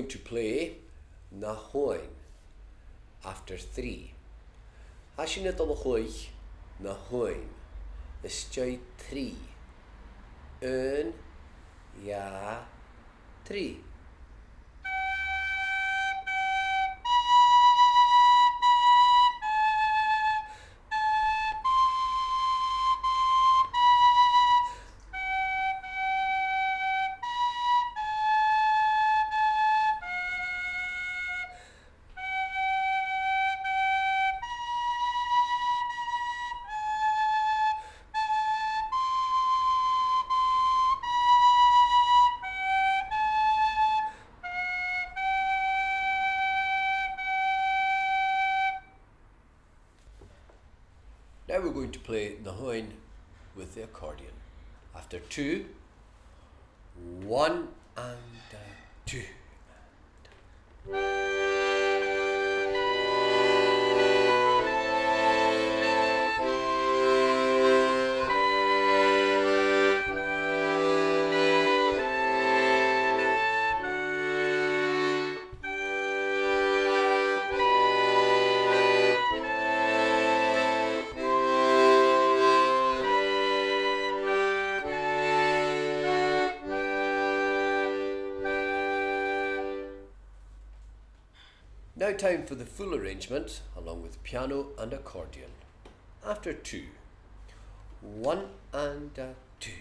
to play na hoin after 3. Hashin it on the na hoin. Is 3. Un, ja, 3. Now we're going to play the hoin with the accordion. After 2, 1 and 2. Now time for the full arrangement along with piano and accordion. After 2, 1 and 2.